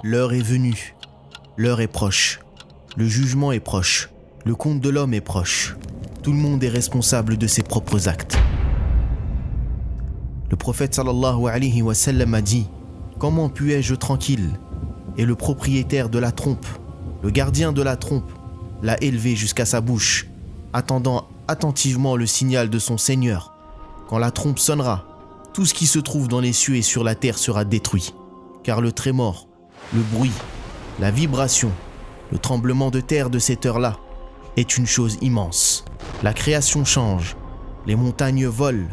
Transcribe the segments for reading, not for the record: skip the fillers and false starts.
L'heure est venue, l'heure est proche, le jugement est proche, le compte de l'homme est proche. Tout le monde est responsable de ses propres actes. Le prophète sallallahu alayhi wa sallam a dit « Comment puis-je tranquille ?» Et le propriétaire de la trompe, le gardien de la trompe, l'a élevé jusqu'à sa bouche, attendant attentivement le signal de son Seigneur. Quand la trompe sonnera, tout ce qui se trouve dans les cieux et sur la terre sera détruit. Car le trémor, le bruit, la vibration, le tremblement de terre de cette heure-là est une chose immense. La création change, les montagnes volent,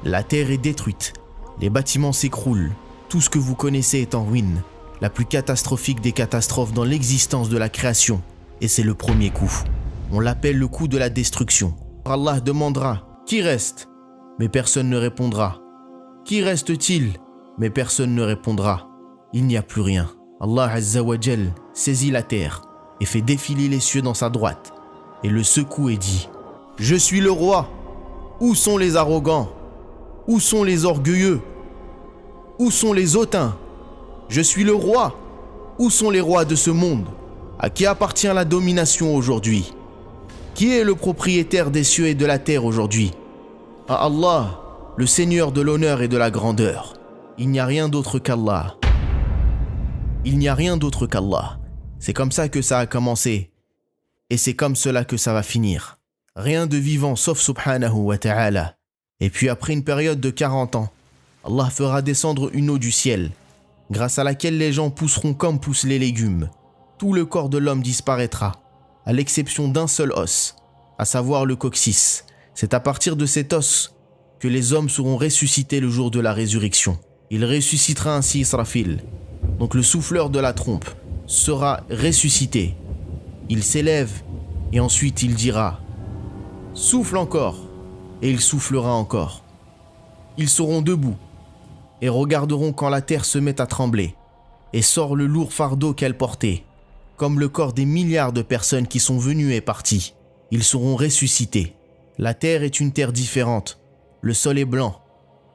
la terre est détruite, les bâtiments s'écroulent, tout ce que vous connaissez est en ruine. La plus catastrophique des catastrophes dans l'existence de la création, et c'est le premier coup. On l'appelle le coup de la destruction. Allah demandera « Qui reste ?» Mais personne ne répondra. « Qui reste-t-il ?» Mais personne ne répondra. Il n'y a plus rien. Allah Azza wa Jal saisit la terre et fait défiler les cieux dans sa droite et le secoue et dit « Je suis le roi. Où sont les arrogants? Où sont les orgueilleux? Où sont les hautains? Je suis le roi. Où sont les rois de ce monde? À qui appartient la domination aujourd'hui? Qui est le propriétaire des cieux et de la terre aujourd'hui? À Allah, le Seigneur de l'honneur et de la grandeur. Il n'y a rien d'autre qu'Allah. Il n'y a rien d'autre qu'Allah. C'est comme ça que ça a commencé. Et c'est comme cela que ça va finir. Rien de vivant sauf subhanahu wa ta'ala. Et puis après une période de 40 ans, Allah fera descendre une eau du ciel, grâce à laquelle les gens pousseront comme poussent les légumes. Tout le corps de l'homme disparaîtra, à l'exception d'un seul os, à savoir le coccyx. C'est à partir de cet os que les hommes seront ressuscités le jour de la résurrection. Il ressuscitera ainsi Israfil, donc le souffleur de la trompe, sera ressuscité. Il s'élève et ensuite il dira « Souffle encore » et il soufflera encore. Ils seront debout et regarderont quand la terre se met à trembler et sort le lourd fardeau qu'elle portait, comme le corps des milliards de personnes qui sont venues et parties. Ils seront ressuscités. La terre est une terre différente. Le sol est blanc.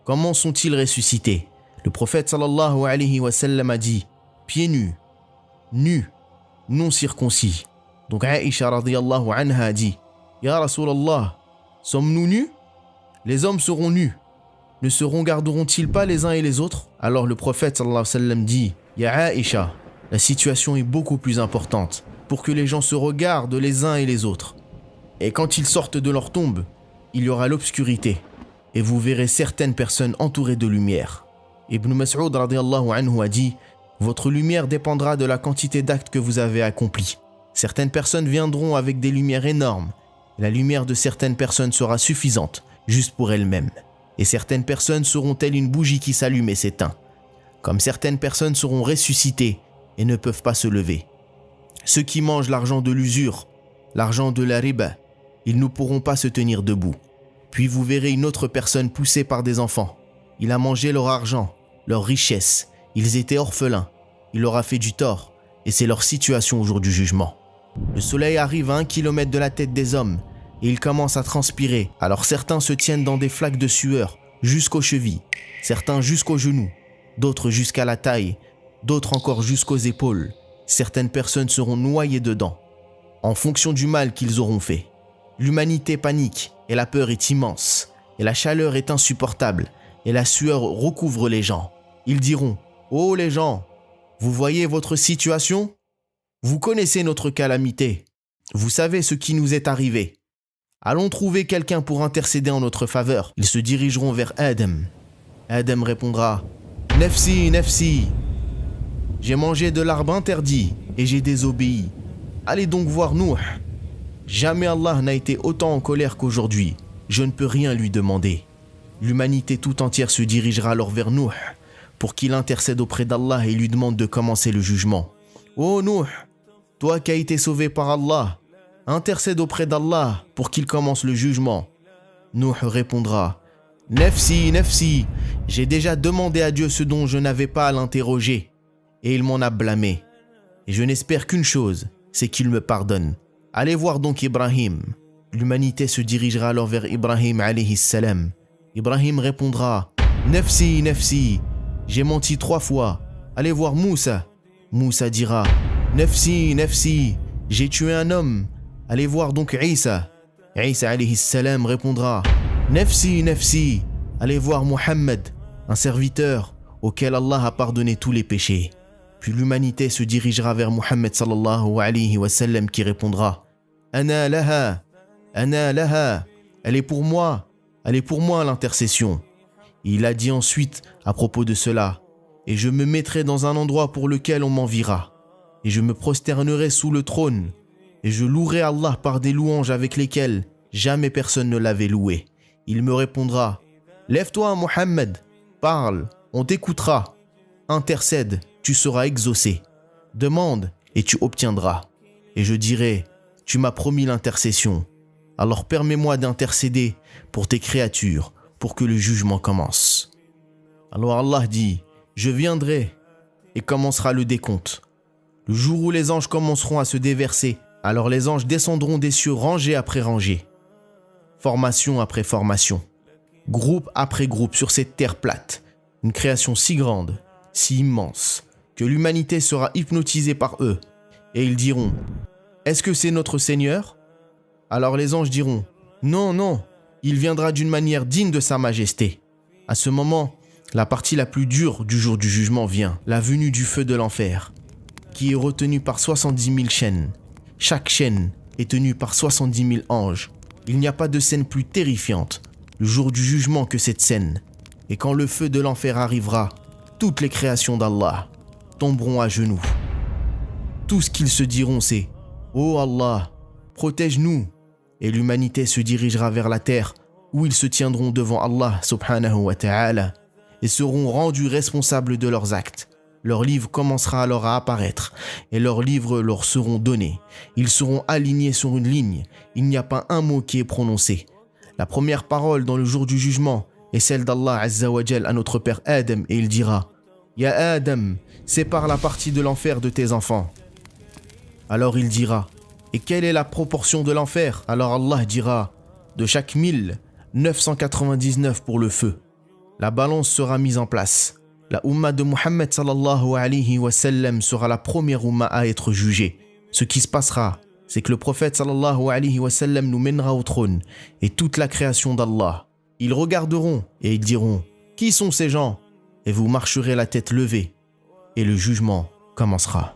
Comment sont-ils ressuscités? Le prophète sallallahu alayhi wa sallam a dit « Pieds nus, nus, non circoncis ». Donc Aïcha radiyallahu anha a dit « Ya Rasulallah, sommes-nous nus? Les hommes seront nus. Ne se regarderont-ils pas les uns et les autres? » Alors le prophète sallallahu alayhi wa sallam dit « Ya Aïcha, la situation est beaucoup plus importante pour que les gens se regardent les uns et les autres. Et quand ils sortent de leur tombe, il y aura l'obscurité et vous verrez certaines personnes entourées de lumière. » Ibn Mas'ud radiyallahu anhu a dit « Votre lumière dépendra de la quantité d'actes que vous avez accomplis. Certaines personnes viendront avec des lumières énormes. La lumière de certaines personnes sera suffisante, juste pour elles-mêmes. Et certaines personnes seront telles une bougie qui s'allume et s'éteint. Comme certaines personnes seront ressuscitées et ne peuvent pas se lever. Ceux qui mangent l'argent de l'usure, l'argent de la riba, ils ne pourront pas se tenir debout. Puis vous verrez une autre personne poussée par des enfants. Il a mangé leur argent, leur richesse. Ils étaient orphelins. Il leur a fait du tort. Et c'est leur situation au jour du jugement. Le soleil arrive à 1 kilomètre de la tête des hommes et ils commencent à transpirer. Alors certains se tiennent dans des flaques de sueur jusqu'aux chevilles, certains jusqu'aux genoux, d'autres jusqu'à la taille, d'autres encore jusqu'aux épaules. Certaines personnes seront noyées dedans, en fonction du mal qu'ils auront fait. L'humanité panique et la peur est immense, et la chaleur est insupportable, et la sueur recouvre les gens. Ils diront « Oh les gens, vous voyez votre situation? Vous connaissez notre calamité. Vous savez ce qui nous est arrivé. Allons trouver quelqu'un pour intercéder en notre faveur. » Ils se dirigeront vers Adam. Adam répondra « Nafsi, nafsi. J'ai mangé de l'arbre interdit et j'ai désobéi. Allez donc voir Nuh. Jamais Allah n'a été autant en colère qu'aujourd'hui. Je ne peux rien lui demander. » L'humanité tout entière se dirigera alors vers Nuh pour qu'il intercède auprès d'Allah et lui demande de commencer le jugement. « Oh Nuh, toi qui as été sauvé par Allah, intercède auprès d'Allah pour qu'il commence le jugement. » Nuh répondra « Nafsi, nafsi, j'ai déjà demandé à Dieu ce dont je n'avais pas à l'interroger, et il m'en a blâmé. Et je n'espère qu'une chose, c'est qu'il me pardonne. Allez voir donc Ibrahim. » L'humanité se dirigera alors vers Ibrahim alayhi salam. Ibrahim répondra « Nafsi, nafsi, j'ai menti 3 fois. Allez voir Moussa. » Moussa dira « Nafsi, nafsi, j'ai tué un homme. Allez voir donc Isa. » Isa alayhi salam répondra « Nafsi, nafsi, allez voir Muhammad, un serviteur auquel Allah a pardonné tous les péchés. » Puis l'humanité se dirigera vers Muhammad sallallahu alayhi wa sallam qui répondra « Ana laha, ana laha, elle est pour moi l'intercession. » Il a dit ensuite à propos de cela « Et je me mettrai dans un endroit pour lequel on m'enviera, et je me prosternerai sous le trône, et je louerai Allah par des louanges avec lesquelles jamais personne ne l'avait loué. Il me répondra « Lève-toi, Muhammad, parle, on t'écoutera. Intercède, tu seras exaucé. Demande et tu obtiendras. Et je dirai « Tu m'as promis l'intercession. Alors permets-moi d'intercéder pour tes créatures, pour que le jugement commence. » Alors Allah dit « Je viendrai et commencera le décompte. Le jour où les anges commenceront à se déverser, alors les anges descendront des cieux rangée après rangée, formation après formation, groupe après groupe sur cette terre plate, une création si grande, si immense, que l'humanité sera hypnotisée par eux. Et ils diront « Est-ce que c'est notre Seigneur ?» Alors les anges diront « Non, non, il viendra d'une manière digne de sa majesté. » À ce moment, la partie la plus dure du jour du jugement vient, la venue du feu de l'enfer, qui est retenu par 70 000 chaînes. Chaque chaîne est tenue par 70 000 anges. Il n'y a pas de scène plus terrifiante, le jour du jugement, que cette scène. Et quand le feu de l'enfer arrivera, toutes les créations d'Allah tomberont à genoux. Tout ce qu'ils se diront, c'est « Oh Allah, protège-nous » et l'humanité se dirigera vers la terre où ils se tiendront devant Allah subhanahu wa ta'ala et seront rendus responsables de leurs actes. Leur livre commencera alors à apparaître et leurs livres leur seront donnés. Ils seront alignés sur une ligne. Il n'y a pas un mot qui est prononcé. La première parole dans le jour du jugement est celle d'Allah Azza wa Jal à notre père Adam et il dira « Ya Adam, sépare la partie de l'enfer de tes enfants. » Alors il dira « Et quelle est la proportion de l'enfer ?» Alors Allah dira « De chaque 1000, 999 pour le feu. » La balance sera mise en place. La Ummah de Muhammad sallallahu alayhi wa sallam sera la première Ummah à être jugée. Ce qui se passera, c'est que le prophète sallallahu alayhi wa sallam nous mènera au trône et toute la création d'Allah. Ils regarderont et ils diront « Qui sont ces gens ?» Et vous marcherez la tête levée et le jugement commencera.